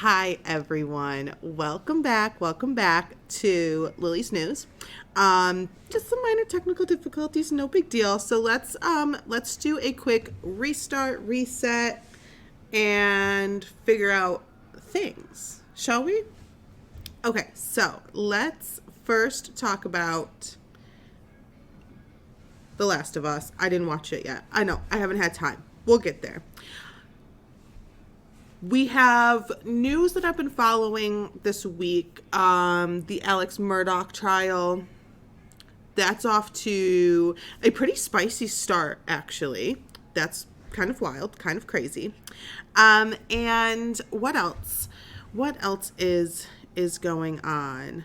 Hi, everyone. Welcome back. Welcome back to Lily's News. Just some minor technical difficulties, no big deal. So let's do a quick restart, reset, and figure out things, shall we? Okay, so let's first talk about The Last of Us. I didn't watch it yet. I know, I haven't had time. We'll get there. We have news that I've been following this week. The Alex Murdaugh trial. That's off to a pretty spicy start, actually. That's kind of wild, kind of crazy. And what else? What else is going on?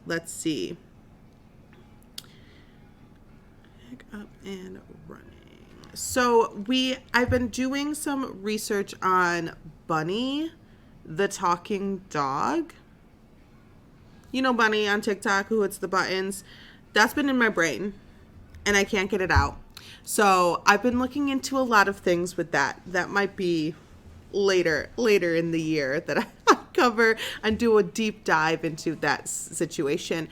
Let's see. Pick up and running. So I've been doing some research on Bunny, the talking dog. You know Bunny on TikTok who hits the buttons. That's been in my brain and I can't get it out. So I've been looking into a lot of things with that. That might be later in the year that I cover and do a deep dive into that situation.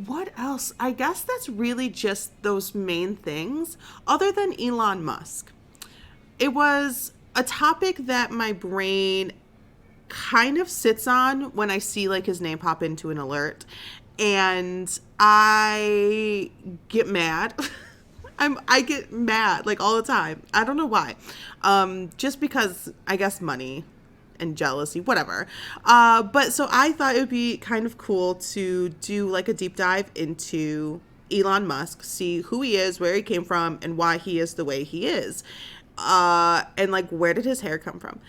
What else? I guess that's really just those main things, other than Elon Musk. It was a topic that my brain kind of sits on when I see like his name pop into an alert, and I get mad. I get mad like all the time. I don't know why. Just because I guess money and jealousy, whatever. But so I thought it would be kind of cool to do like a deep dive into Elon Musk, see who he is, where he came from, and why he is the way he is. And like, where did his hair come from?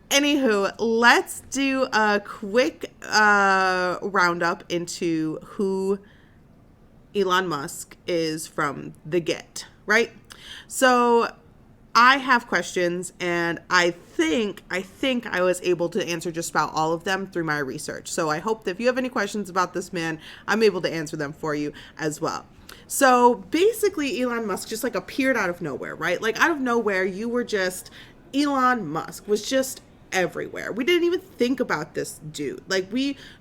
Anywho, let's do a quick roundup into who Elon Musk is from the get, right? So I have questions, and I think I was able to answer just about all of them through my research. So I hope that if you have any questions about this man, I'm able to answer them for you as well. So basically, Elon Musk just like appeared out of nowhere, right? Like out of nowhere, Elon Musk was just everywhere. We didn't even think about this dude. Like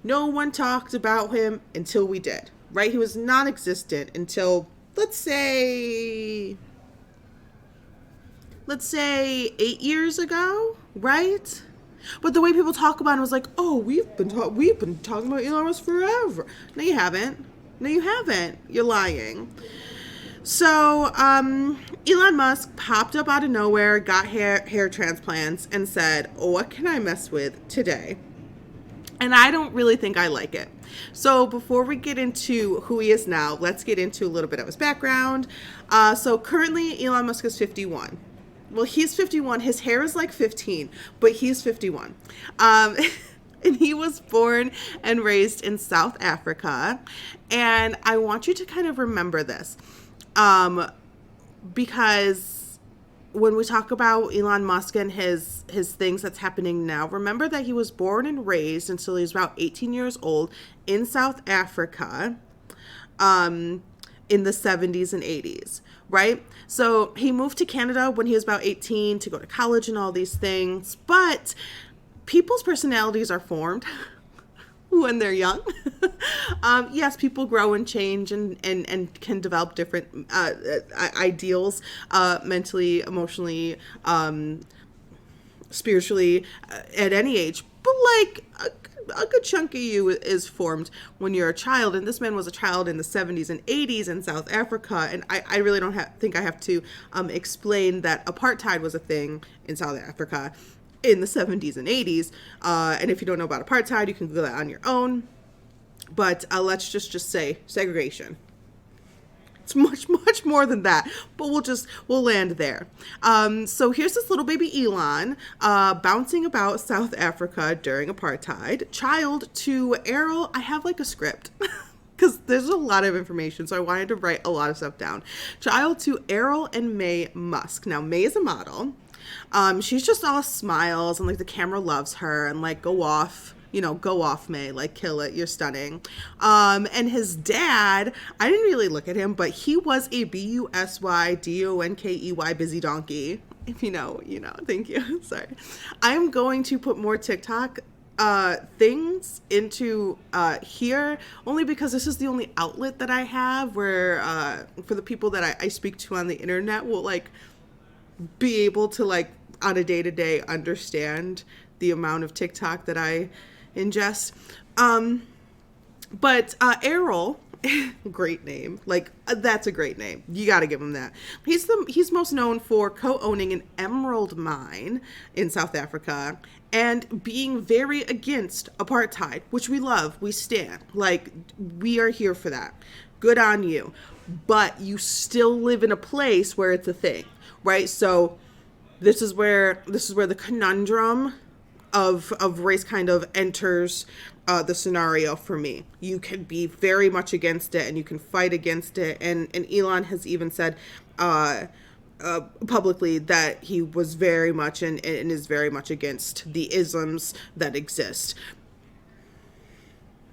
no one talked about him until we did, right? He was non-existent until, let's say 8 years ago, right? But the way people talk about it was like, oh, we've been talking about Elon Musk forever. No, you haven't. No, you haven't. You're lying. So, Elon Musk popped up out of nowhere, got hair transplants, and said, oh, what can I mess with today? And I don't really think I like it. So before we get into who he is now, let's get into a little bit of his background. So currently, Elon Musk is 51. Well, he's 51. His hair is like 15, but he's 51. And he was born and raised in South Africa. And I want you to kind of remember this. Because when we talk about Elon Musk and his things that's happening now, remember that he was born and raised until he was about 18 years old in South Africa. In the 70s and 80s, right? So he moved to Canada when he was about 18 to go to college and all these things. But people's personalities are formed when they're young. Yes, people grow and change and can develop different ideals mentally, emotionally, spiritually at any age. But like a good chunk of you is formed when you're a child, and this man was a child in the 70s and 80s in South Africa, and I really don't think I have to explain that apartheid was a thing in South Africa in the 70s and 80s, and if you don't know about apartheid, you can Google that on your own, but let's just say segregation. It's much more than that, but we'll land there. So here's this little baby Elon bouncing about South Africa during apartheid. Child to Errol. I have like a script because there's a lot of information, so I wanted to write a lot of stuff down. Child to Errol and May Musk. Now May is a model. She's just all smiles and like the camera loves her and like go off go off, May, like kill it, you're stunning. And his dad, I didn't really look at him, but he was a BUSYDONKEY busy donkey. If you know, you know. Thank you. Sorry. I'm going to put more TikTok things into here, only because this is the only outlet that I have where for the people that I speak to on the internet will like be able to like on a day-to-day understand the amount of TikTok that I ingest. But Errol, great name. Like that's a great name. You got to give him that. He's most known for co-owning an emerald mine in South Africa and being very against apartheid, which we love. We stand. Like we are here for that. Good on you. But you still live in a place where it's a thing, right? So this is where the conundrum of race kind of enters the scenario for me. You can be very much against it and you can fight against it. And Elon has even said publicly that he was very much and is very much against the isms that exist.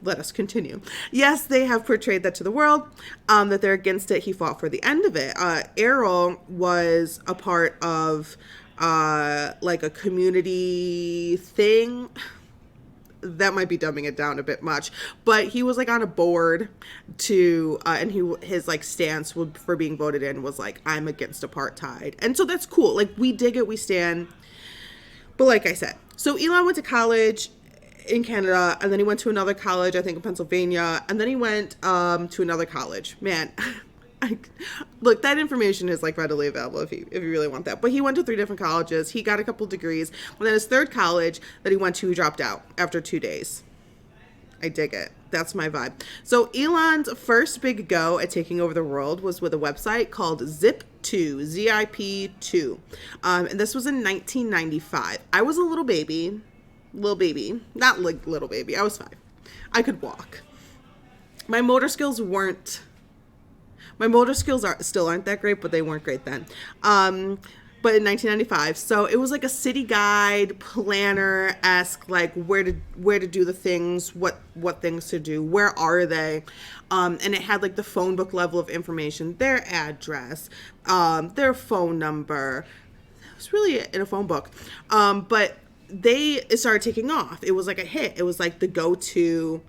Let us continue. Yes, they have portrayed that to the world, that they're against it. He fought for the end of it. Errol was a part of like a community thing. That might be dumbing it down a bit much, but he was like on a board to and his like stance for being voted in was like, I'm against apartheid. And so that's cool. Like we dig it, we stand. But like I said, so Elon went to college in Canada, and then he went to another college, I think in Pennsylvania, and then he went to another college. Man, look, that information is like readily available if you really want that. But he went to 3 different colleges. He got a couple degrees. And then his third college that he went to, he dropped out after 2 days. I dig it. That's my vibe. So Elon's first big go at taking over the world was with a website called Zip2, ZIP2. And this was in 1995. I was a little baby. Not like little baby. I was 5. I could walk. My motor skills still aren't that great, but they weren't great then. But in 1995, so it was like a city guide planner-esque, like where to do the things, what things to do, where are they, and it had like the phone book level of information, their address, their phone number. It was really in a phone book, but it started taking off. It was like a hit. It was like the go-to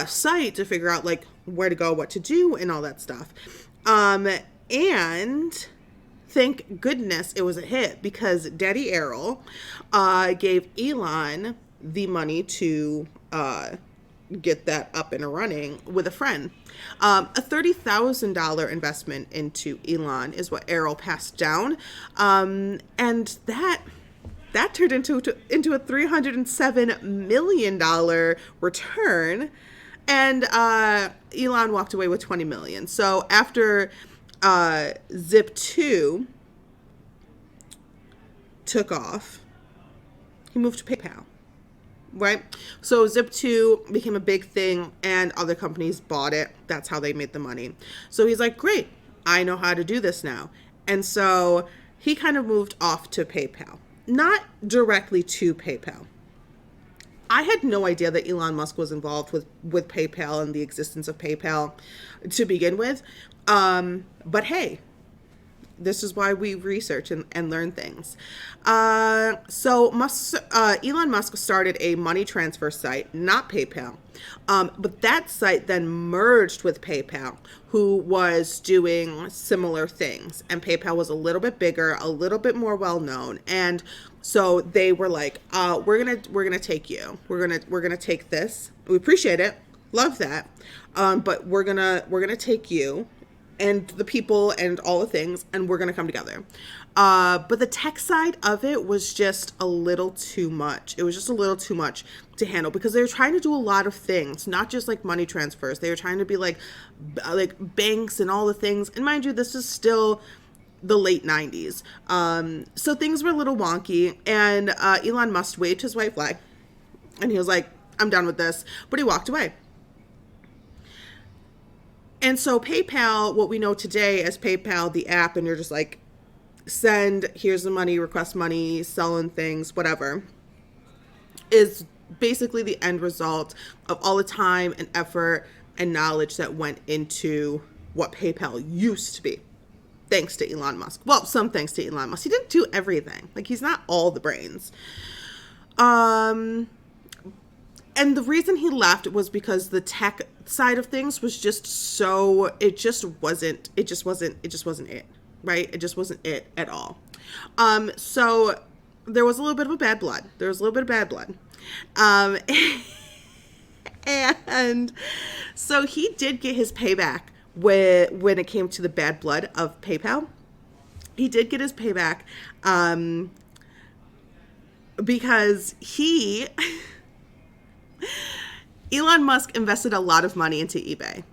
site to figure out like where to go, what to do, and all that stuff. And thank goodness it was a hit because Daddy Errol gave Elon the money to get that up and running with a friend. A $30,000 investment into Elon is what Errol passed down, and that turned into a $307 million return, and Elon walked away with $20 million. So after Zip2 took off, he moved to PayPal, right? So Zip2 became a big thing, and other companies bought it. That's how they made the money. So he's like, great, I know how to do this now. And so he kind of moved off to PayPal. Not directly to PayPal. I had no idea that Elon Musk was involved with PayPal and the existence of PayPal to begin with. But hey, this is why we research and learn things. So Elon Musk started a money transfer site, not PayPal. But that site then merged with PayPal, who was doing similar things. And PayPal was a little bit bigger, a little bit more well-known. And so they were like, we're gonna take you. We're gonna take this. We appreciate it. Love that. But we're gonna take you and the people and all the things, and we're going to come together. But the tech side of it was just a little too much. It was just a little too much to handle because they were trying to do a lot of things, not just like money transfers. They were trying to be like banks and all the things. And mind you, this is still the late 90s. So things were a little wonky, and Elon Musk waved his white flag and he was like, I'm done with this. But he walked away. And so PayPal, what we know today as PayPal, the app, and you're just like, send, here's the money, request money, selling things, whatever, is basically the end result of all the time and effort and knowledge that went into what PayPal used to be. thanks to Elon Musk. Well, some thanks to Elon Musk. He didn't do everything. Like, he's not all the brains. And the reason he left was because the tech side of things was just so, it just wasn't it, right? It just wasn't it at all. So there was a little bit of a bad blood. And so he did get his payback when it came to the bad blood of PayPal. He did get his payback because Elon Musk invested a lot of money into eBay.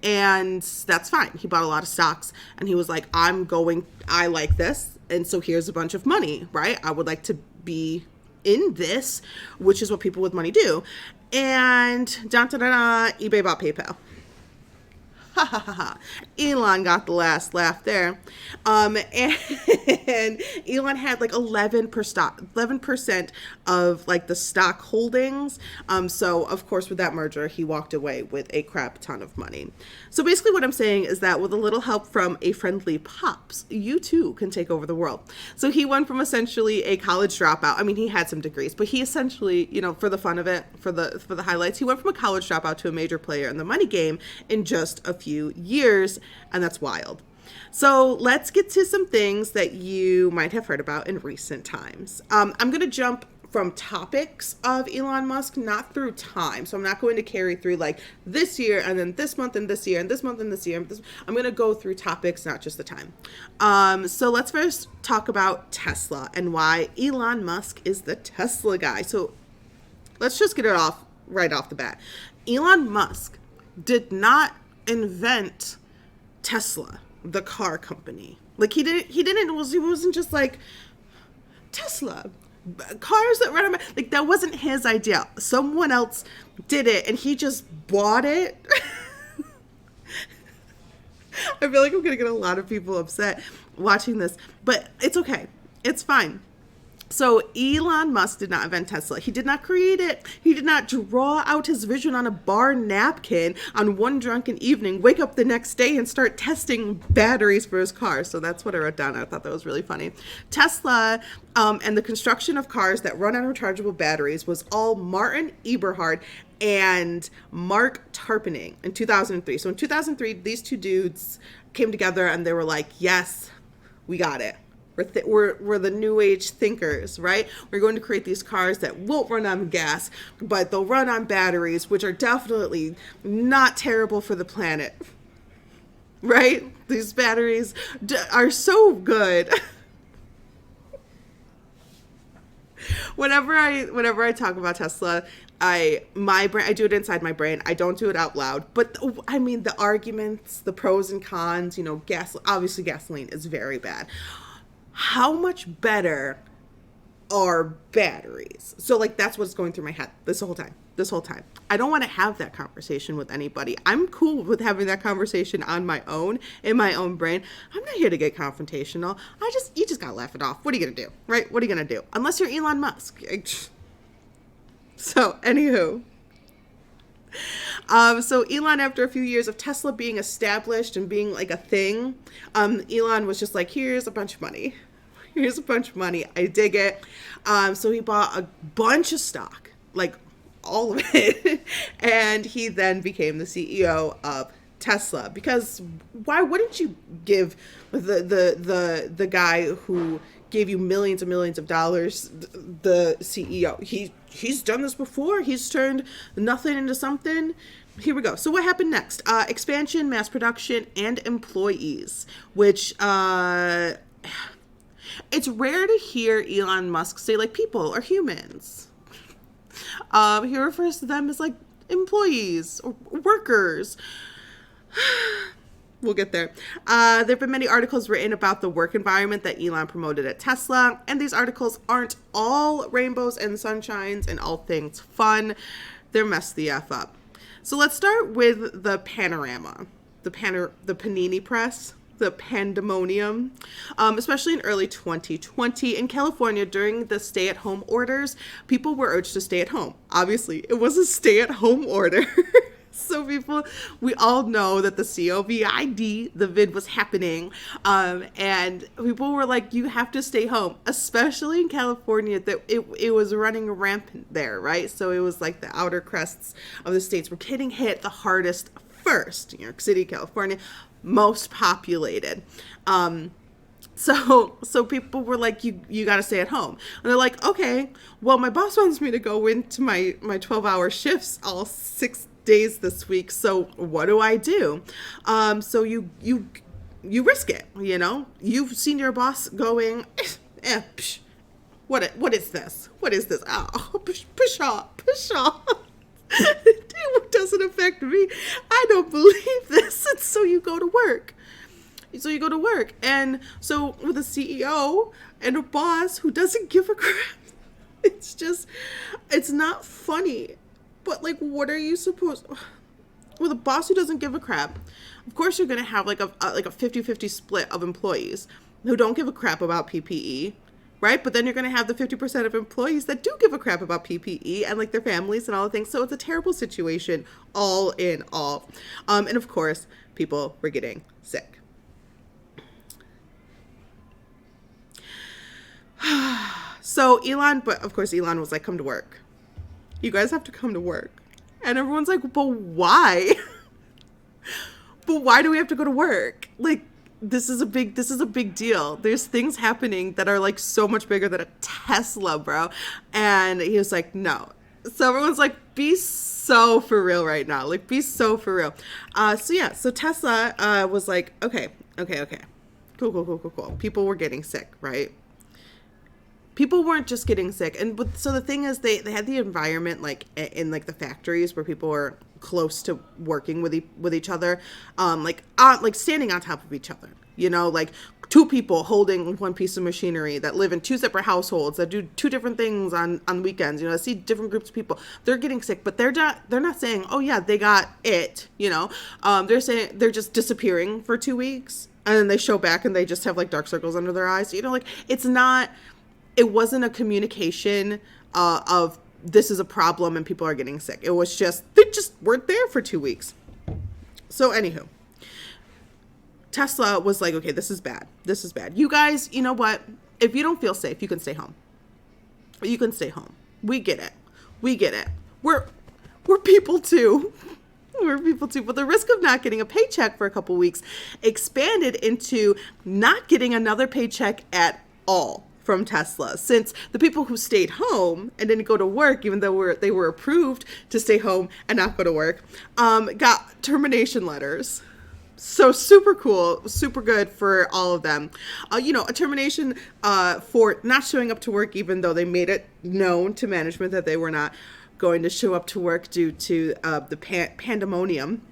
And that's fine. He bought a lot of stocks and he was like, I like this. And so here's a bunch of money, right? I would like to be in this, which is what people with money do. And eBay bought PayPal. Ha ha ha ha. Elon got the last laugh there. And Elon had like 11% of like the stock holdings. So of course with that merger, he walked away with a crap ton of money. So basically what I'm saying is that with a little help from a friendly pops, you too can take over the world. So he went from essentially a college dropout. I mean, he had some degrees, but he essentially, for the fun of it, for the highlights, he went from a college dropout to a major player in the money game in just a few years, and that's wild. So let's get to some things that you might have heard about in recent times. I'm going to jump from topics of Elon Musk, not through time. So I'm not going to carry through like this year and then this month and this year and this month and this year. I'm going to go through topics, not just the time. So let's first talk about Tesla and why Elon Musk is the Tesla guy. So let's just get it off right off the bat. Elon Musk did not invent Tesla, the car company. Like he wasn't just like Tesla, cars that run on like that wasn't his idea. Someone else did it and he just bought it. I feel like I'm gonna get a lot of people upset watching this, but it's okay. It's fine. So Elon Musk did not invent Tesla. He did not create it. He did not draw out his vision on a bar napkin on one drunken evening, wake up the next day and start testing batteries for his car. So that's what I wrote down. I thought that was really funny. Tesla and the construction of cars that run on rechargeable batteries was all Martin Eberhard and Mark Tarpenning in 2003. So in 2003, these two dudes came together and they were like, yes, we got it. We're the new age thinkers, right? We're going to create these cars that won't run on gas, but they'll run on batteries, which are definitely not terrible for the planet, right? These batteries are so good. Whenever I talk about Tesla, I do it inside my brain. I don't do it out loud. But I mean, the arguments, the pros and cons, obviously gasoline is very bad. How much better are batteries? So like that's what's going through my head this whole time. I don't want to have that conversation with anybody. I'm cool with having that conversation on my own, in my own brain. I'm not here to get confrontational. You just gotta laugh it off. What are you gonna do, right? What are you gonna do? Unless you're Elon Musk. So anywho. So Elon, after a few years of Tesla being established and being like a thing, Elon was just like, here's a bunch of money. I dig it. So he bought a bunch of stock, like all of it. And he then became the CEO of Tesla, because why wouldn't you give the guy who gave you millions and millions of dollars the CEO? He's done this before. He's turned nothing into something. Here we go. So what happened next? Expansion, mass production, and employees, which it's rare to hear Elon Musk say like people or humans. He refers to them as like employees or workers. We'll get there. There have been many articles written about the work environment that Elon promoted at Tesla, and these articles aren't all rainbows and sunshines and all things fun. They're messed the F up. So let's start with the panorama, the panini press, the pandemonium, especially in early 2020 in California during the stay-at-home orders. People were urged to stay at home. Obviously, it was a stay-at-home order. So people, we all know that the COVID, the vid was happening. And people were like, you have to stay home, especially in California, that it was running rampant there, right? So it was like the outer crests of the states were getting hit the hardest first. New York City, California, most populated. So people were like, you got to stay at home. And they're like, okay, well, my boss wants me to go into my 12-hour shifts all 6 days this week. So what do I do? So you risk it, you know? You've seen your boss going, what is this? What is this? Oh, push off. It doesn't affect me. I don't believe this. And so you go to work. And so with a CEO and a boss who doesn't give a crap, it's not funny. But like, what are you supposed, with a boss who doesn't give a crap? Of course you're going to have like a 50-50 split of employees who don't give a crap about PPE, right? But then you're going to have the 50% of employees that do give a crap about PPE and like their families and all the things. So it's a terrible situation all in all. And of course, people were getting sick. So but of course Elon was like, come to work. You guys have to come to work. And everyone's like, but why? But why do we have to go to work? Like, this is a big deal. There's things happening that are like so much bigger than a Tesla, bro. And he was like, no. So everyone's like, be so for real right now. Like, be so for real. So Tesla was like, okay. Cool. People were getting sick, right? People weren't just getting sick. So the thing is, they had the environment like in like the factories where people were close to working with each other, like standing on top of each other, you know, like two people holding one piece of machinery that live in two separate households that do two different things on weekends. You know, I see different groups of people. They're getting sick, but they're not saying, oh yeah, they got it, you know. They're saying they're just disappearing for 2 weeks and then they show back and they just have like dark circles under their eyes. You know, like it wasn't a communication of this is a problem and people are getting sick. It was just, they just weren't there for 2 weeks. So anywho, Tesla was like, okay, this is bad. You guys, you know what? If you don't feel safe, you can stay home. We get it. We're people too. But the risk of not getting a paycheck for a couple weeks expanded into not getting another paycheck at all from Tesla, since the people who stayed home and didn't go to work, even though they were approved to stay home and not go to work, got termination letters. So super cool, super good for all of them. A termination for not showing up to work, even though they made it known to management that they were not going to show up to work due to the pandemonium.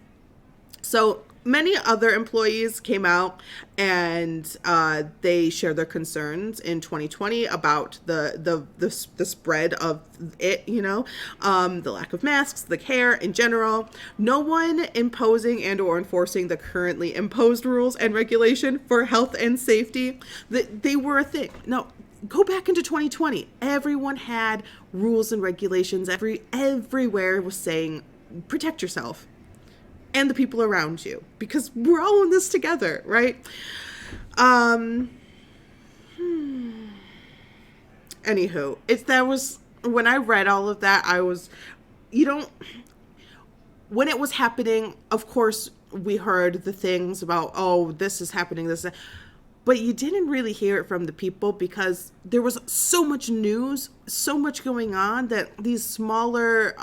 So many other employees came out and they shared their concerns in 2020 about the spread of it, you know, the lack of masks, the care in general. No one imposing and or enforcing the currently imposed rules and regulation for health and safety. They were a thing. No, go back into 2020. Everyone had rules and regulations. Everywhere was saying, protect yourself and the people around you, because we're all in this together, right? Anywho, when I read all of that, I was, when it was happening, of course, we heard the things about, oh, this is happening, but you didn't really hear it from the people because there was so much news, so much going on that these smaller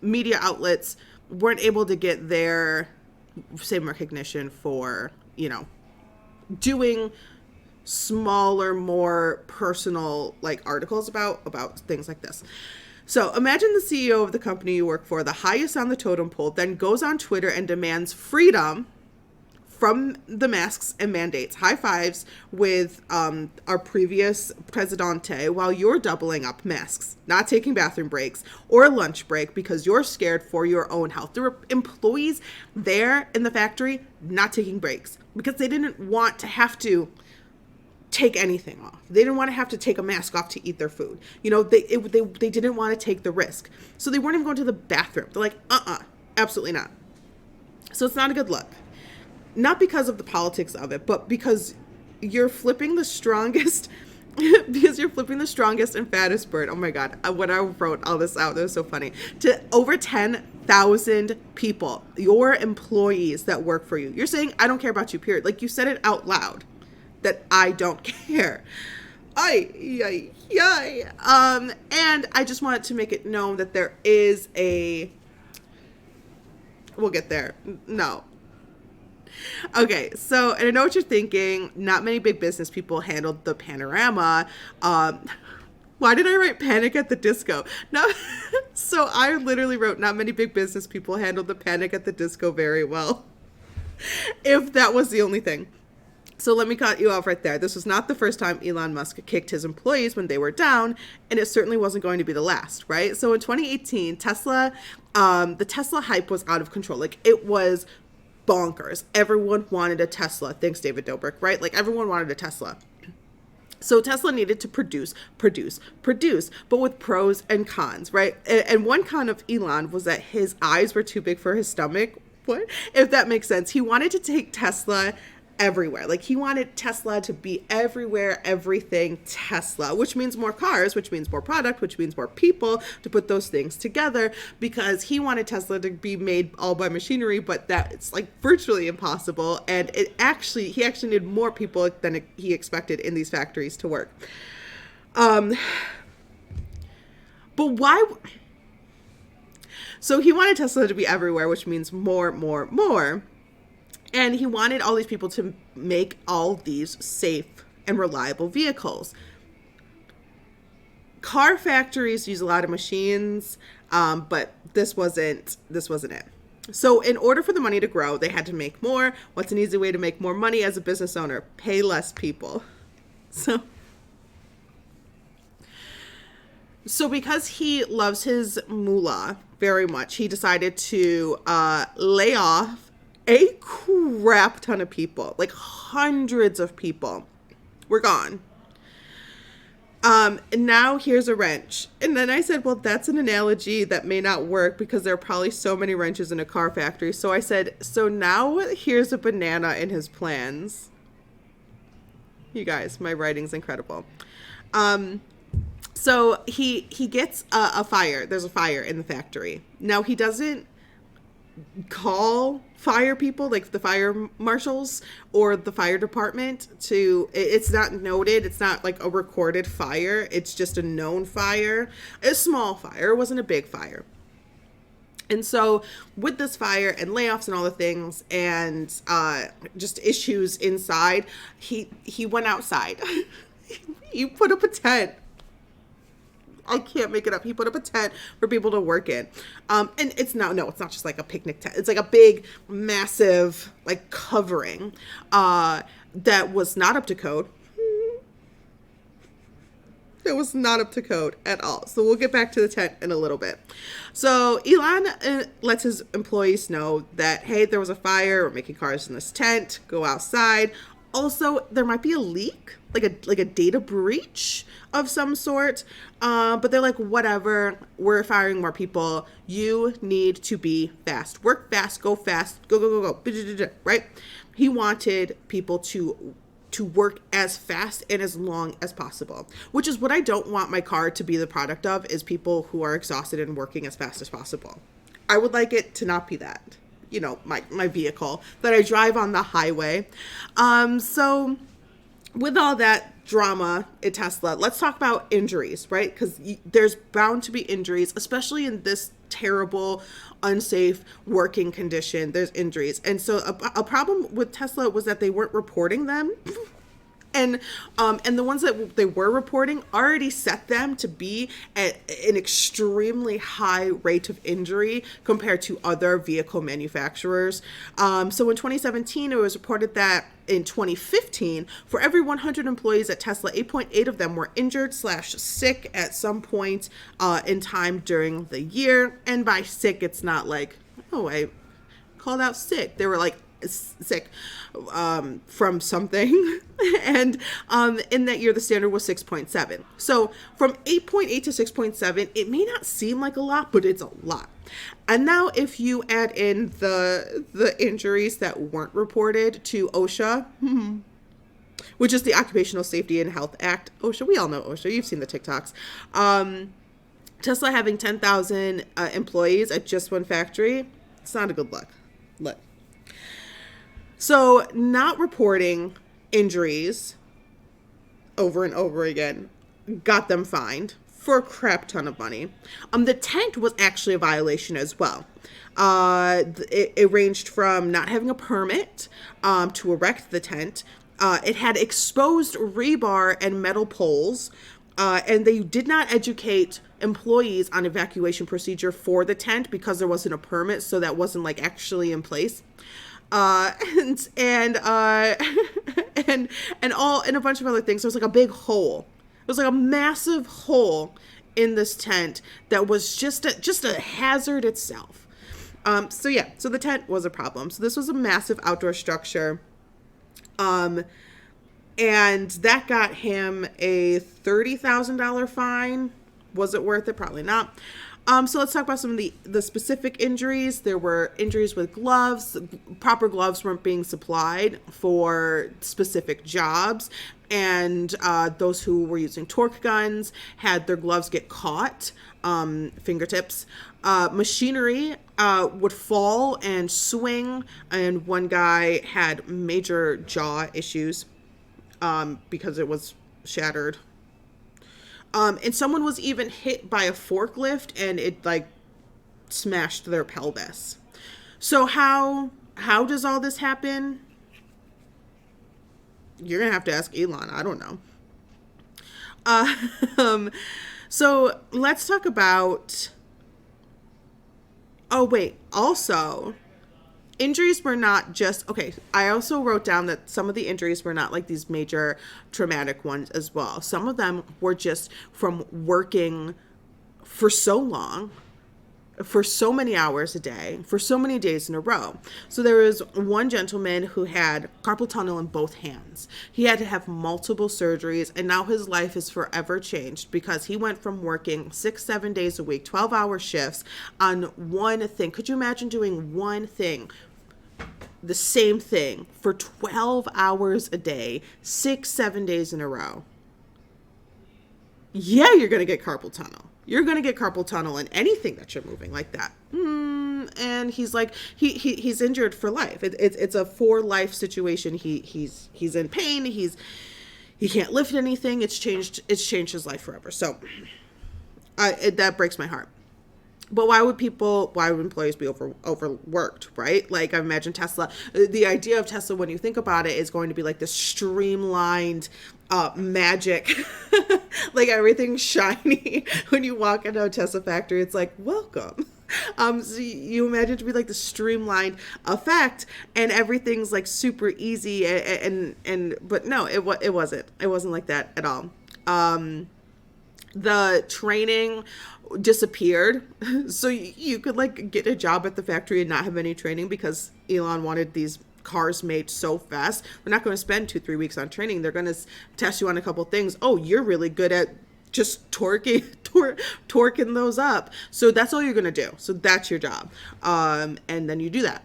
media outlets weren't able to get their same recognition for, doing smaller, more personal like articles about things like this. So imagine the CEO of the company you work for, the highest on the totem pole, then goes on Twitter and demands freedom from the masks and mandates, high fives with our previous presidente, while you're doubling up masks, not taking bathroom breaks or lunch break because you're scared for your own health. There were employees there in the factory not taking breaks because they didn't want to have to take anything off. They didn't want to have to take a mask off to eat their food. They didn't want to take the risk. So they weren't even going to the bathroom. They're like, absolutely not. So it's not a good look. Not because of the politics of it, but because you're flipping the strongest and fattest bird. Oh my God. When I wrote all this out, that was so funny. To over 10,000 people, your employees that work for you. You're saying, I don't care about you, period. Like, you said it out loud that I don't care. And I just wanted to make it known that there is we'll get there. No. Okay, so, and I know what you're thinking. Not many big business people handled the panorama. Why did I write Panic at the Disco? No, so I literally wrote, not many big business people handled the Panic at the Disco very well. If that was the only thing. So let me cut you off right there. This was not the first time Elon Musk kicked his employees when they were down, and it certainly wasn't going to be the last, right? So in 2018, Tesla, the Tesla hype was out of control. Like, it was bonkers. Everyone wanted a Tesla. Thanks, David Dobrik, right? Like, everyone wanted a Tesla. So Tesla needed to produce, but with pros and cons, right? And one con of Elon was that his eyes were too big for his stomach. What? If that makes sense. He wanted to take Tesla everywhere. Like, he wanted Tesla to be everywhere, everything Tesla, which means more cars, which means more product, which means more people to put those things together, because he wanted Tesla to be made all by machinery, but that's like virtually impossible. And he actually needed more people than he expected in these factories to work. But why? So he wanted Tesla to be everywhere, which means more. And he wanted all these people to make all these safe and reliable vehicles. Car factories use a lot of machines, but this wasn't it. So in order for the money to grow, they had to make more. What's an easy way to make more money as a business owner? Pay less people. So because he loves his moolah very much, he decided to lay off a crap ton of people. Like, hundreds of people were gone. And now here's a wrench. And then I said, well, that's an analogy that may not work because there are probably so many wrenches in a car factory. So I said, so now here's a banana in his plans. You guys, my writing's incredible. So he gets a fire. There's a fire in the factory. Now, he doesn't call fire people, like the fire marshals or the fire department, it's not noted. It's not like a recorded fire. It's just a known fire, a small fire. It wasn't a big fire. And so with this fire and layoffs and all the things and just issues inside, he went outside. He put up a tent. I can't make it up. He put up a tent for people to work in. And it's not just like a picnic tent. It's like a big, massive, like, covering that was not up to code. It was not up to code at all. So we'll get back to the tent in a little bit. So Elon lets his employees know that, hey, there was a fire. We're making cars in this tent. Go outside. Also, there might be a leak, like a data breach of some sort. But they're like, whatever, we're firing more people. You need to be fast. Work fast, go, go, right? He wanted people to work as fast and as long as possible, which is what I don't want my car to be the product of, is people who are exhausted and working as fast as possible. I would like it to not be that. My vehicle that I drive on the highway. So with all that drama at Tesla, let's talk about injuries, right? Because there's bound to be injuries, especially in this terrible, unsafe working condition. There's injuries. And so a problem with Tesla was that they weren't reporting them. And the ones that they were reporting already set them to be at an extremely high rate of injury compared to other vehicle manufacturers. So in 2017, it was reported that in 2015, for every 100 employees at Tesla, 8.8 of them were injured / sick at some point in time during the year. And by sick, it's not like, oh, I called out sick. They were like sick from something. And in that year, the standard was 6.7. So from 8.8 to 6.7, it may not seem like a lot, but it's a lot. And now if you add in the injuries that weren't reported to OSHA, which is the Occupational Safety and Health Act. OSHA, we all know OSHA. You've seen the TikToks. Tesla having 10,000 employees at just one factory, it's not a good look. So not reporting injuries over and over again got them fined for a crap ton of money. The tent was actually a violation as well. It ranged from not having a permit to erect the tent. It had exposed rebar and metal poles, and they did not educate employees on evacuation procedure for the tent because there wasn't a permit, so that wasn't like actually in place. And a bunch of other things. There was like a big hole. It was like a massive hole in this tent that was just a hazard itself. So the tent was a problem. So this was a massive outdoor structure. And that got him a $30,000 fine. Was it worth it? Probably not. So let's talk about some of the specific injuries. There were injuries with gloves. Proper gloves weren't being supplied for specific jobs. And those who were using torque guns had their gloves get caught, fingertips. Machinery would fall and swing. And one guy had major jaw issues because it was shattered. And someone was even hit by a forklift and it like smashed their pelvis. So how does all this happen? You're going to have to ask Elon. I don't know. So let's talk about, also injuries were not just, I also wrote down that some of the injuries were not like these major traumatic ones as well. Some of them were just from working for so long, for so many hours a day, for so many days in a row. So there was one gentleman who had carpal tunnel in both hands. He had to have multiple surgeries, and now his life is forever changed because he went from working 6-7 days a week, 12-hour shifts on one thing. Could you imagine doing one thing, the same thing for 12 hours a day, 6-7 days in a row? Yeah, you're going to get carpal tunnel. You're going to get carpal tunnel in anything that you're moving like that. And he's like, he's injured for life. It's a for life situation. He's in pain. He can't lift anything. It's changed his life forever. So that breaks my heart. But why would employees be overworked, right? Like I imagine Tesla, the idea of Tesla when you think about it is going to be like this streamlined magic, like everything's shiny. When you walk into a Tesla factory, it's like, welcome. So you imagine it to be like the streamlined effect and everything's like super easy but no, it wasn't. It wasn't like that at all. The training disappeared. So you could like get a job at the factory and not have any training because Elon wanted these cars made so fast. They're not going to spend 2-3 weeks on training. They're going to test you on a couple things. Oh, you're really good at just torquing those up. So that's all you're going to do. So that's your job. And then you do that.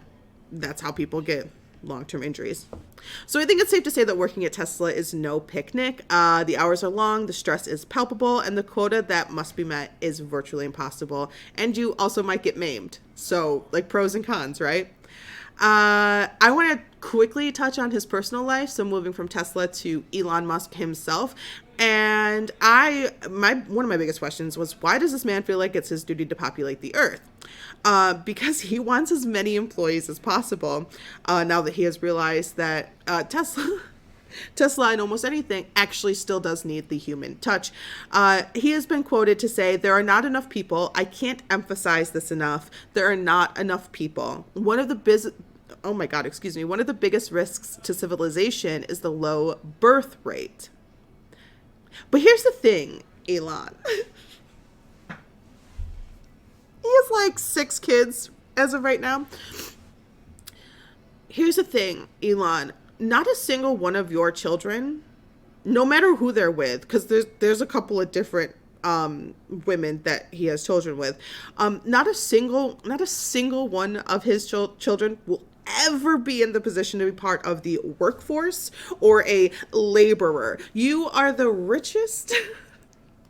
That's how people get long-term injuries. So I think it's safe to say that working at Tesla is no picnic. The hours are long, the stress is palpable, and the quota that must be met is virtually impossible. And you also might get maimed. So like pros and cons, right? I want to quickly touch on his personal life. So moving from Tesla to Elon Musk himself. And one of my biggest questions was, why does this man feel like it's his duty to populate the earth? Because he wants as many employees as possible. Now that he has realized that Tesla in almost anything actually still does need the human touch. He has been quoted to say, there are not enough people. I can't emphasize this enough. There are not enough people. One of the biggest risks to civilization is the low birth rate. But here's the thing, Elon. He has like 6 kids as of right now. Here's the thing, Elon. Not a single one of your children, no matter who they're with, because there's a couple of different women that he has children with. Not a single one of his children will ever be in the position to be part of the workforce or a laborer. You are the richest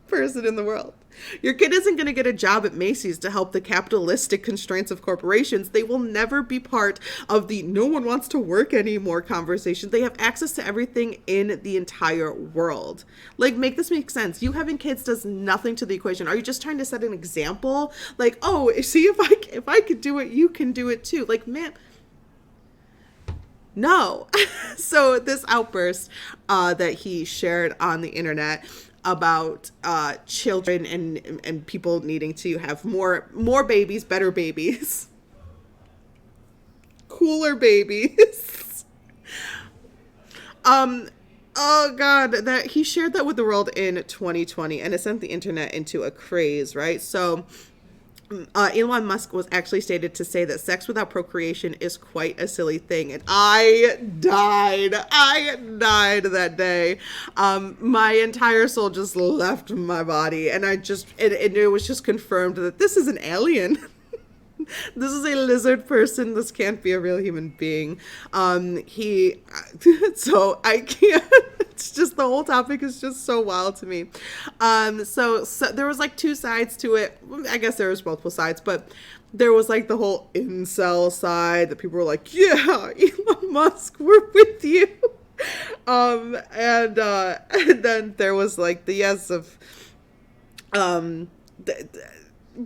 person in the world. Your kid isn't going to get a job at Macy's to help the capitalistic constraints of corporations. They will never be part of the no one wants to work anymore conversation. They have access to everything in the entire world. Like, make this make sense. You having kids does nothing to the equation. Are you just trying to set an example? Like, oh, see, if I could do it, you can do it too. Like, man, no. So this outburst that he shared on the internet about children and people needing to have more babies, better babies, cooler babies. Oh God, that he shared that with the world in 2020, and it sent the internet into a craze, right? So Elon Musk was actually stated to say that sex without procreation is quite a silly thing. And I died that day. My entire soul just left my body. And it was just confirmed that this is an alien. This is a lizard person. This can't be a real human being. So I can't, it's just, the whole topic is just so wild to me. So there was like two sides to it. I guess there was multiple sides, but there was like the whole incel side that people were like, yeah, Elon Musk, we're with you. And then there was like the yes of,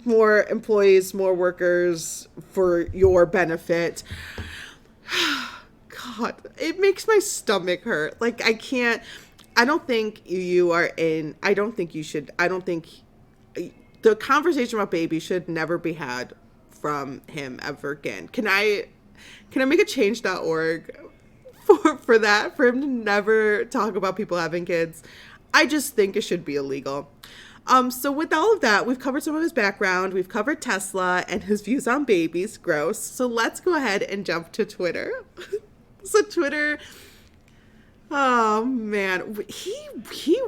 more employees, more workers for your benefit. God, it makes my stomach hurt. Like, I don't think the conversation about babies should never be had from him ever again. Can I make a change.org for that, for him to never talk about people having kids? I just think it should be illegal. So with all of that, we've covered some of his background. We've covered Tesla and his views on babies. Gross. So let's go ahead and jump to Twitter. So Twitter, oh man, he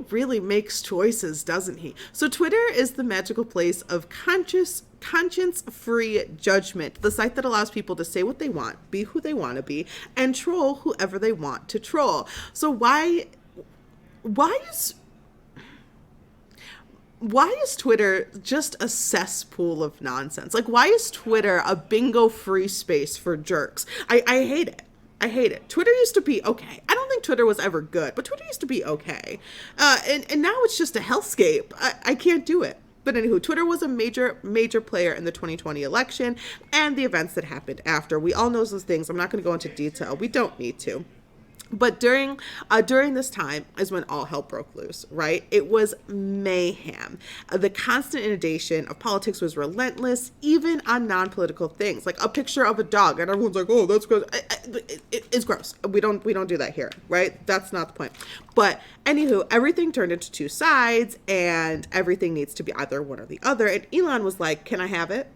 really makes choices, doesn't he? So Twitter is the magical place of conscience-free judgment, the site that allows people to say what they want, be who they want to be, and troll whoever they want to troll. So why is Twitter just a cesspool of nonsense? Like, why is Twitter a bingo free space for jerks? I hate it. I hate it. Twitter used to be okay. I don't think Twitter was ever good, but Twitter used to be okay. And now it's just a hellscape. I can't do it. But anywho, Twitter was a major player in the 2020 election and the events that happened after. We all know those things. I'm not going to go into detail. We don't need to. But during this time is when all hell broke loose, right? It was mayhem. The constant inundation of politics was relentless, even on non-political things, like a picture of a dog, and everyone's like, "Oh, that's gross." It's gross. We don't do that here, right? That's not the point. But anywho, everything turned into two sides, and everything needs to be either one or the other. And Elon was like, "Can I have it?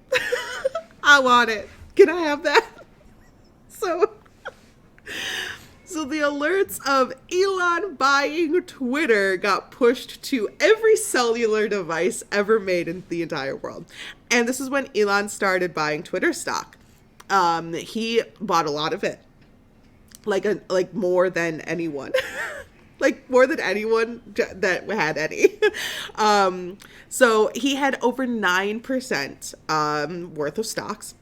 I want it. Can I have that?" So the alerts of Elon buying Twitter got pushed to every cellular device ever made in the entire world. And this is when Elon started buying Twitter stock. He bought a lot of it. Like more than anyone. Like more than anyone that had any. So he had over 9% worth of stocks.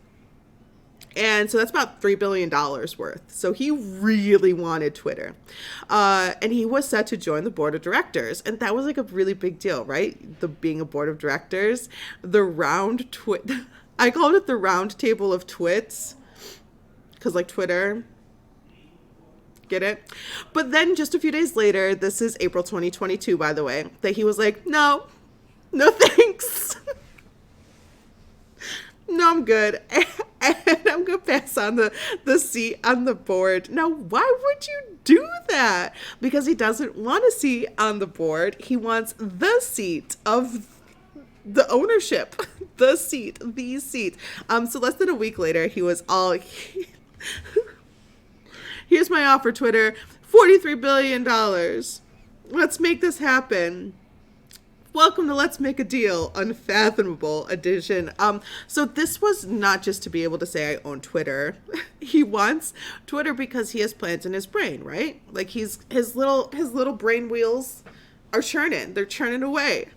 And so that's about $3 billion worth. So he really wanted Twitter. And he was set to join the board of directors. And that was like a really big deal, right? Being a board of directors. I called it the round table of twits. Because like Twitter. Get it? But then just a few days later, this is April 2022, by the way, that he was like, no thanks. No, I'm good. And I'm going to pass on the seat on the board. Now, why would you do that? Because he doesn't want a seat on the board. He wants the seat of the ownership. The seat. So less than a week later, he was all... Here's my offer, Twitter. $43 billion. Let's make this happen. Welcome to Let's Make a Deal, Unfathomable Edition. So this was not just to be able to say I own Twitter. He wants Twitter because he has plans in his brain, right? Like his little brain wheels are churning. They're churning away.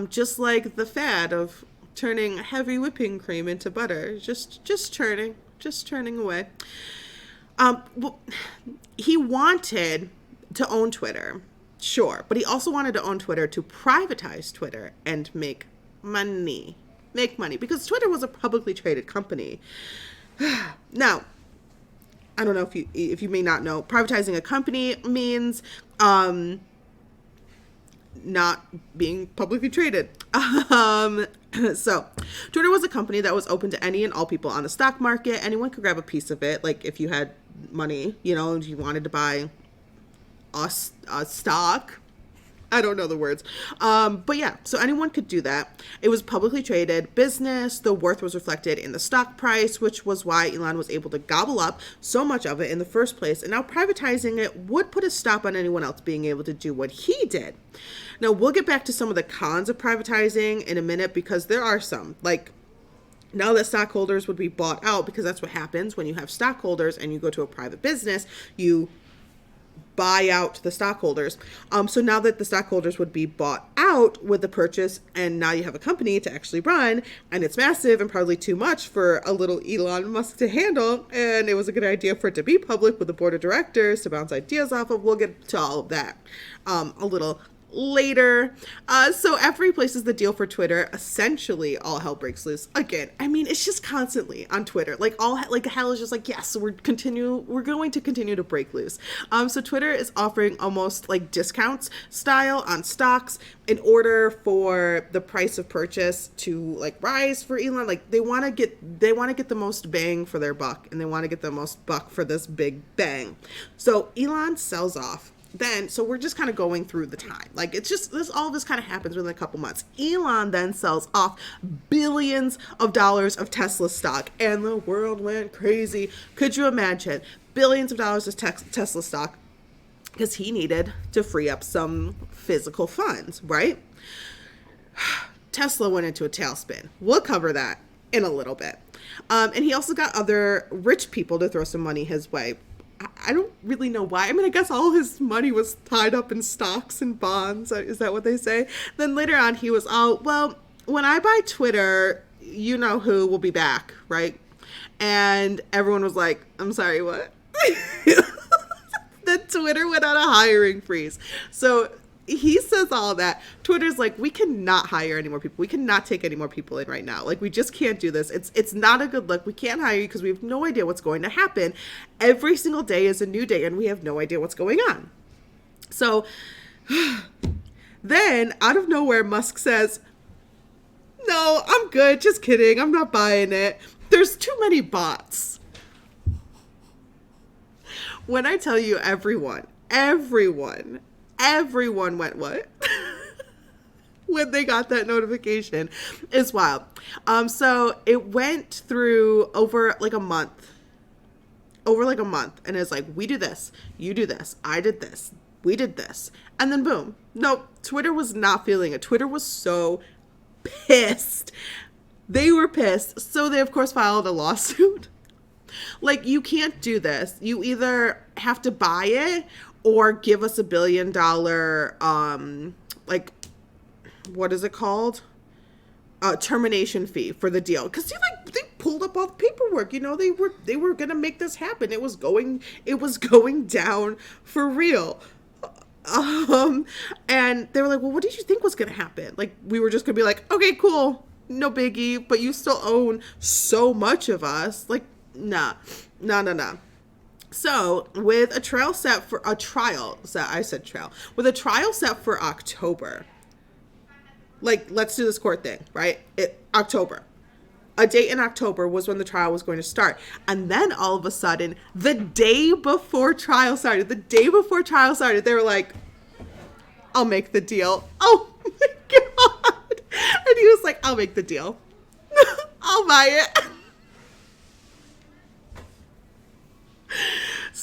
Just like the fad of turning heavy whipping cream into butter. Just churning away. Well, he wanted to own Twitter. Sure, but he also wanted to own Twitter to privatize Twitter and make money. Because Twitter was a publicly traded company. Now, I don't know if you may not know, privatizing a company means not being publicly traded. So Twitter was a company that was open to any and all people on the stock market. Anyone could grab a piece of it. Like if you had money, and you wanted to buy a stock. I don't know the words. But yeah, so anyone could do that. It was publicly traded business. The worth was reflected in the stock price, which was why Elon was able to gobble up so much of it in the first place. And now privatizing it would put a stop on anyone else being able to do what he did. Now, we'll get back to some of the cons of privatizing in a minute because there are some. Like, now that stockholders would be bought out, because that's what happens when you have stockholders and you go to a private business, you buy out the stockholders. So now that the stockholders would be bought out with the purchase, and now you have a company to actually run, and it's massive and probably too much for a little Elon Musk to handle, and it was a good idea for it to be public with a board of directors to bounce ideas off of. We'll get to all of that a little later. So after he places the deal for Twitter, essentially all hell breaks loose again. I mean, it's just constantly on Twitter, like hell is just like, yes, we're going to continue to break loose. So Twitter is offering almost like discounts style on stocks in order for the price of purchase to like rise for Elon. Like they want to get the most bang for their buck, and they want to get the most buck for this big bang. So Elon sells off. Then, so we're just kind of going through the time. Like, it's just, all of this kind of happens within a couple months. Elon then sells off billions of dollars of Tesla stock, and the world went crazy. Could you imagine? Billions of dollars of Tesla stock, because he needed to free up some physical funds, right? Tesla went into a tailspin. We'll cover that in a little bit. And he also got other rich people to throw some money his way. I don't really know why. I mean, I guess all his money was tied up in stocks and bonds. Is that what they say? Then later on, he was well, when I buy Twitter, you know who will be back, right? And everyone was like, I'm sorry, what? Then Twitter went on a hiring freeze. So he says all that. Twitter's like, we cannot hire any more people. We cannot take any more people in right now. Like, we just can't do this. It's not a good look. We can't hire you because we have no idea what's going to happen. Every single day is a new day, and we have no idea what's going on. So then, out of nowhere, Musk says, no, I'm good. Just kidding. I'm not buying it. There's too many bots. When I tell you everyone went, what? When they got that notification is wild. So it went through over like a month, and it's like, we do this, you do this, I did this, we did this. And then boom. No, Twitter was not feeling it. Twitter was so pissed. They were pissed. So they of course filed a lawsuit. Like, you can't do this. You either have to buy it or give us $1 billion, like, what is it called? Termination fee for the deal. Because they pulled up all the paperwork. They were gonna make this happen. It was going down for real. And they were like, well, what did you think was gonna happen? Like, we were just gonna be like, okay, cool, no biggie, but you still own so much of us. Like, nah. So, with a trial set for October, like, let's do this court thing, right? October. A date in October was when the trial was going to start. And then all of a sudden, the day before trial started, they were like, I'll make the deal. Oh my God. And he was like, I'll make the deal. I'll buy it.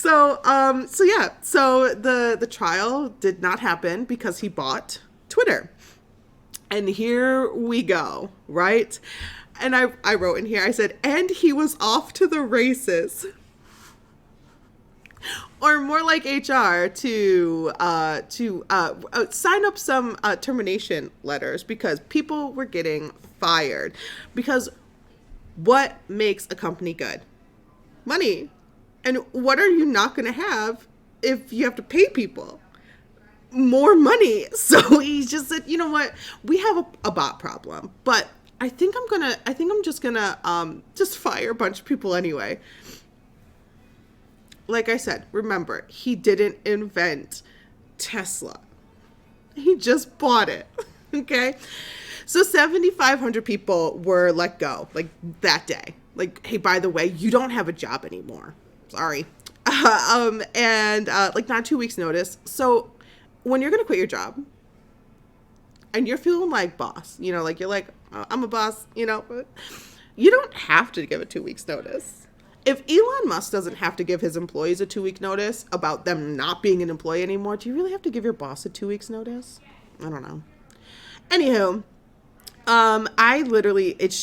So the trial did not happen because he bought Twitter. And here we go, right? And I wrote in here, I said, and he was off to the races. Or more like HR to sign up some termination letters because people were getting fired. Because what makes a company good? Money. And what are you not going to have if you have to pay people? More money. So he just said, you know what? We have a bot problem, but I think I'm just gonna just fire a bunch of people anyway. Like I said, remember, he didn't invent Tesla. He just bought it. Okay? So 7,500 people were let go, like, that day. Like, hey, by the way, you don't have a job anymore. Sorry. Like, not 2 weeks notice. So when you're going to quit your job and you're feeling like boss, you know, like, you're like, I'm a boss, you know, but you don't have to give a 2 weeks notice. If Elon Musk doesn't have to give his employees a 2-week notice about them not being an employee anymore, do you really have to give your boss a 2 weeks notice? I don't know. Anywho, I literally, it's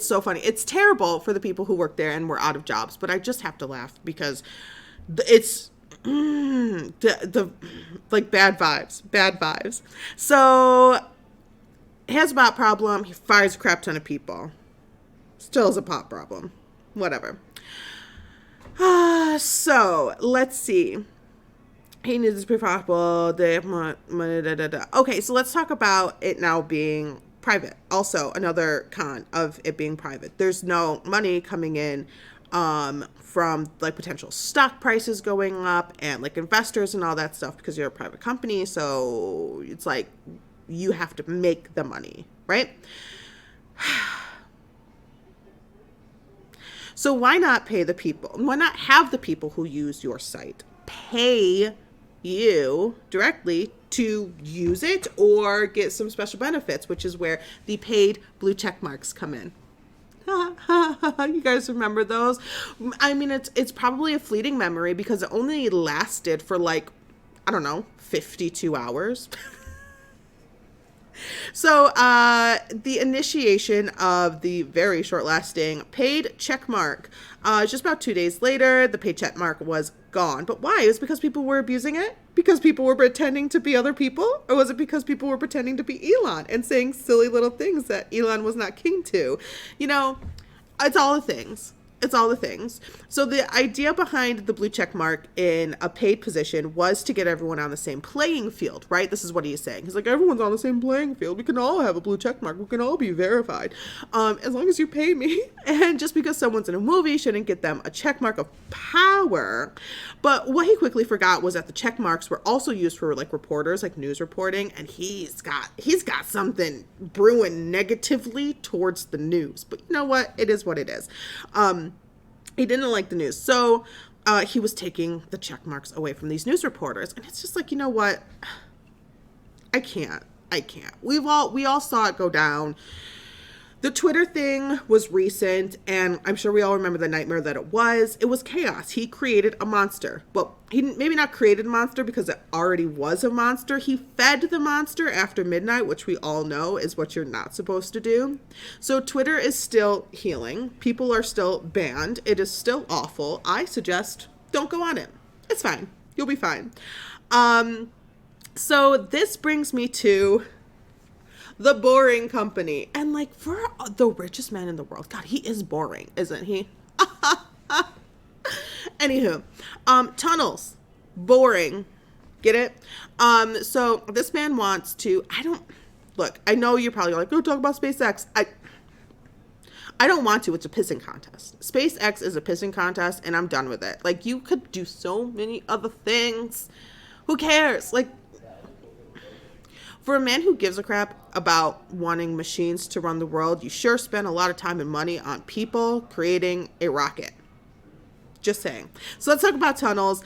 so funny. It's terrible for the people who work there and were out of jobs, but I just have to laugh because it's the like bad vibes. So he has a bot problem. He fires a crap ton of people. Still has a pot problem. Whatever. So let's see. He needs to be profitable. Okay, so let's talk about it now being private. Also, another con of it being private. There's no money coming in from like potential stock prices going up and like investors and all that stuff because you're a private company. So it's like you have to make the money, right? So why not pay the people? Why not have the people who use your site pay you directly to use it or get some special benefits, which is where the paid blue check marks come in. You guys remember those? I mean, it's probably a fleeting memory because it only lasted for like, I don't know, 52 hours. So the initiation of the very short-lasting paid check mark, just about 2 days later, the paid check mark was gone. But why? It was because people were abusing it? Because people were pretending to be other people? Or was it because people were pretending to be Elon and saying silly little things that Elon was not king to? You know, it's all the things. It's all the things. So the idea behind the blue check mark in a paid position was to get everyone on the same playing field, right? This is what he's saying. He's like, everyone's on the same playing field. We can all have a blue check mark. We can all be verified. As long as you pay me. And just because someone's in a movie shouldn't get them a check mark of power. But what he quickly forgot was that the check marks were also used for like reporters, like news reporting. And he's got something brewing negatively towards the news. But you know what? It is what it is. He didn't like the news. So he was taking the check marks away from these news reporters. And it's just like, you know what? I can't. We all saw it go down. The Twitter thing was recent, and I'm sure we all remember the nightmare that it was. It was chaos. He created a monster. Well, he maybe not created a monster because it already was a monster. He fed the monster after midnight, which we all know is what you're not supposed to do. So Twitter is still healing. People are still banned. It is still awful. I suggest don't go on it. It's fine. You'll be fine. So this brings me to the Boring Company. And like, for the richest man in the world, God, he is boring, isn't he? Anywho, tunnels, boring. Get it? So this man wants to, I know you're probably like, go talk about SpaceX. I don't want to. It's a pissing contest. SpaceX is a pissing contest, and I'm done with it. Like, you could do so many other things. Who cares? Like, for a man who gives a crap about wanting machines to run the world, you sure spend a lot of time and money on people creating a rocket. Just saying. So let's talk about tunnels.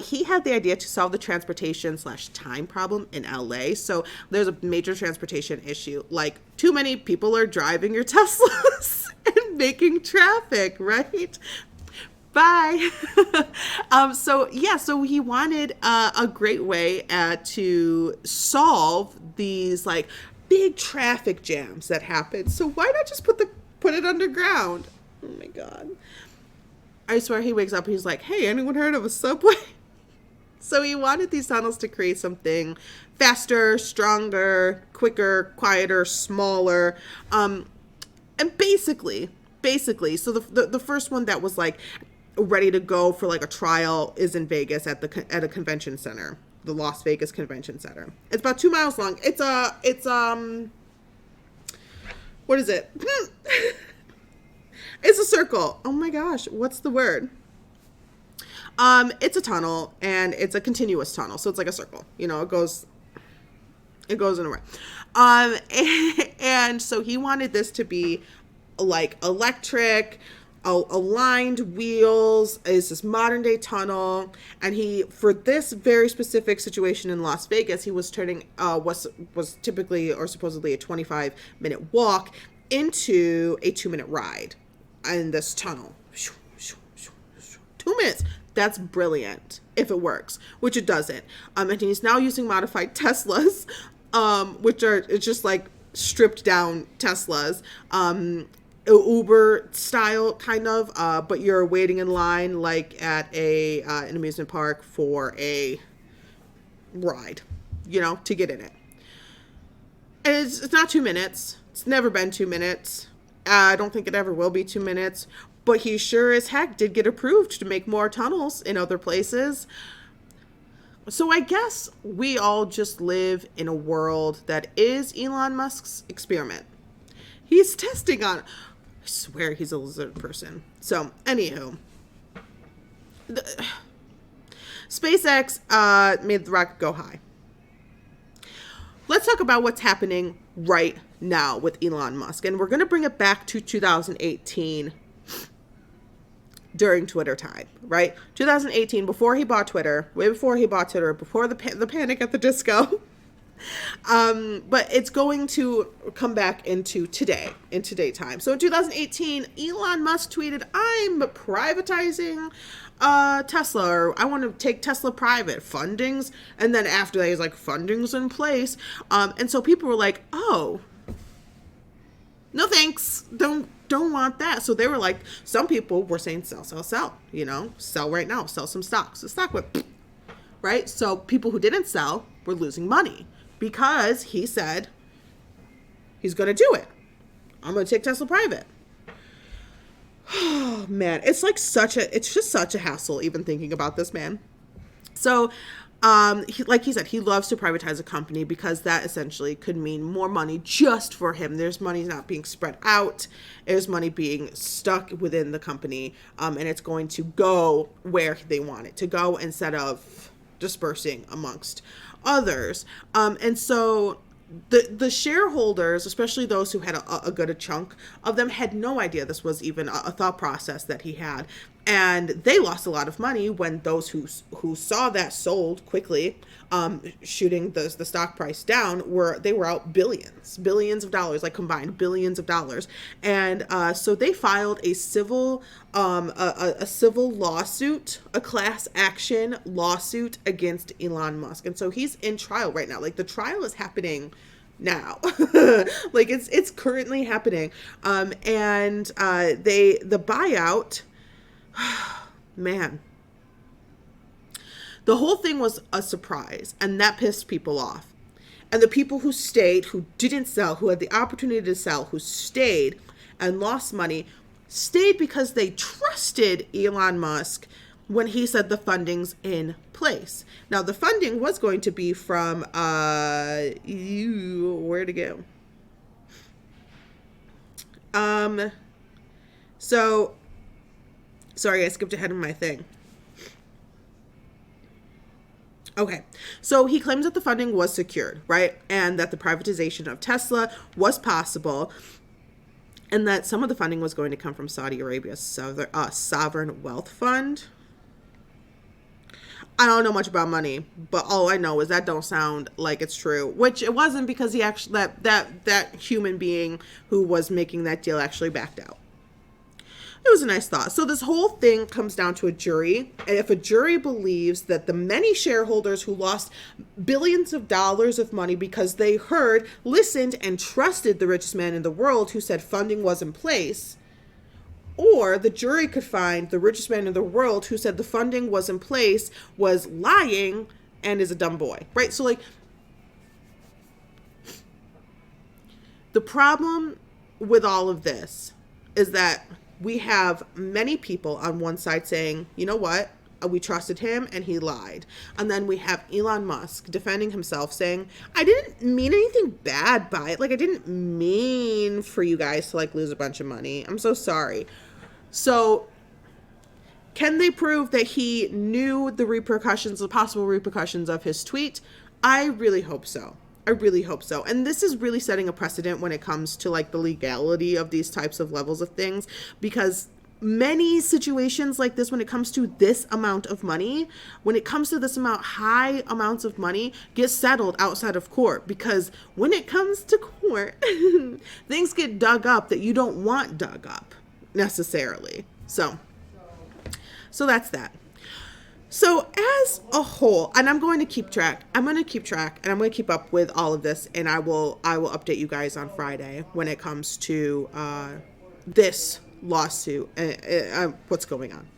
He had the idea to solve the transportation/time problem in LA. So there's a major transportation issue. Like, too many people are driving your Teslas and making traffic, right? Bye. So he wanted a great way to solve these like big traffic jams that happen. So why not just put it underground? Oh my god. I swear he wakes up and he's like, "Hey, anyone heard of a subway?" So he wanted these tunnels to create something faster, stronger, quicker, quieter, smaller. And basically, so the first one that was like ready to go for like a trial is in Vegas at a convention center, the Las Vegas Convention Center. It's about 2 miles long. It's what is it? It's a circle. Oh my gosh, what's the word? It's a tunnel, and it's a continuous tunnel, so it's like a circle. You know, it goes in a row. And so he wanted this to be like electric, aligned wheels. Is this modern day tunnel? And he, for this very specific situation in Las Vegas, he was turning was typically or supposedly a 25-minute walk into a 2-minute ride in this tunnel. 2 minutes. That's brilliant if it works, which it doesn't. And he's now using modified Teslas, which are, it's just like stripped down Teslas, Uber style kind of, but you're waiting in line like at an amusement park for a ride, you know, to get in it. And it's not 2 minutes. It's never been 2 minutes. I don't think it ever will be 2 minutes. But he sure as heck did get approved to make more tunnels in other places. So I guess we all just live in a world that is Elon Musk's experiment. He's testing on. I swear he's a lizard person. So, anywho. SpaceX made the rocket go high. Let's talk about what's happening right now with Elon Musk. And we're going to bring it back to 2018 during Twitter time, right? 2018, before he bought Twitter, way before he bought Twitter, before the panic at the disco. But it's going to come back in today time. So in 2018, Elon Musk tweeted, "I'm privatizing Tesla, or I want to take Tesla private, fundings." And then after that, he's like, "Funding's in place." And so people were like, "Oh, no thanks, don't want that." So they were like, some people were saying sell, you know, sell right now, sell some stocks. The stock went, right? So people who didn't sell were losing money because he said he's going to do it. "I'm going to take Tesla private." Oh man, it's just such a hassle even thinking about this man. So like he said, he loves to privatize a company because that essentially could mean more money just for him. There's money not being spread out. There's money being stuck within the company, and it's going to go where they want it to go instead of dispersing amongst others. And so the shareholders, especially those who had a good chunk of them, had no idea this was even a thought process that he had. And they lost a lot of money when those who saw that sold quickly, shooting the stock price down, were out billions of dollars, like combined billions of dollars. And so they filed a civil lawsuit, a class action lawsuit against Elon Musk. And so he's in trial right now. Like the trial is happening now. Like it's currently happening. And the buyout, man, the whole thing was a surprise, and that pissed people off. And the people who stayed, who didn't sell, who had the opportunity to sell, who stayed and lost money, stayed because they trusted Elon Musk when he said the funding's in place. Now, the funding was going to be from, where'd it go? So, sorry, I skipped ahead of my thing. Okay, so he claims that the funding was secured, right? And that the privatization of Tesla was possible, and that some of the funding was going to come from Saudi Arabia's sovereign wealth fund. I don't know much about money, but all I know is that don't sound like it's true, which it wasn't, because he actually, that human being who was making that deal actually backed out. It was a nice thought. So this whole thing comes down to a jury. And if a jury believes that the many shareholders who lost billions of dollars of money because they heard, listened, and trusted the richest man in the world who said funding was in place, or the jury could find the richest man in the world who said the funding was in place was lying and is a dumb boy, right? So like, the problem with all of this is that we have many people on one side saying, you know what, we trusted him and he lied. And then we have Elon Musk defending himself saying, I didn't mean anything bad by it. Like, I didn't mean for you guys to like lose a bunch of money. I'm so sorry. So can they prove that he knew the repercussions, the possible repercussions of his tweet? I really hope so. I really hope so. And this is really setting a precedent when it comes to like the legality of these types of levels of things, because many situations like this, when it comes to this amount of money, when it comes to this amount, high amounts of money, get settled outside of court, because when it comes to court, things get dug up that you don't want dug up necessarily. So that's that. So as a whole, and I'm going to keep track, and I'm going to keep up with all of this, and I will update you guys on Friday when it comes to this lawsuit, what's going on.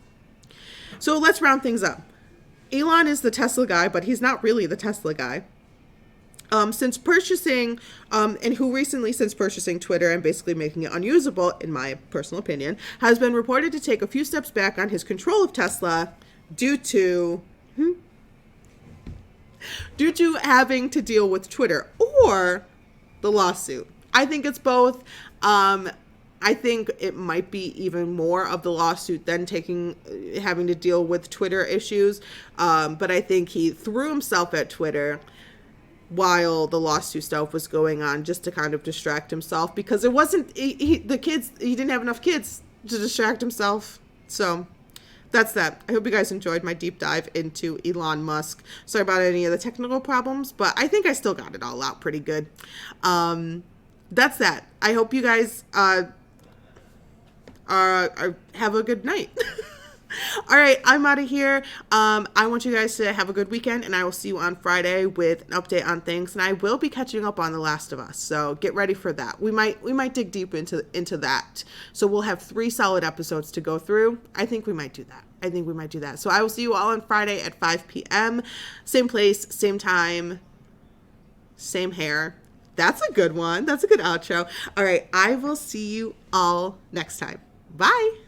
So let's round things up. Elon is the Tesla guy, but he's not really the Tesla guy. Since purchasing Twitter and basically making it unusable, in my personal opinion, has been reported to take a few steps back on his control of Tesla due to having to deal with Twitter or the lawsuit. I think it's both. I think it might be even more of the lawsuit than having to deal with Twitter issues. But I think he threw himself at Twitter while the lawsuit stuff was going on, just to kind of distract himself, because it wasn't he didn't have enough kids to distract himself. So that's that. I hope you guys enjoyed my deep dive into Elon Musk. Sorry about any of the technical problems, but I think I still got it all out pretty good. That's that. I hope you guys have a good night. All right, I'm out of here. I want you guys to have a good weekend, and I will see you on Friday with an update on things. And I will be catching up on The Last of Us, so get ready for that. We might dig deep into that. So we'll have 3 solid episodes to go through. I think we might do that. So I will see you all on Friday at 5 p.m. Same place, same time, same hair. That's a good one. That's a good outro. All right, I will see you all next time. Bye.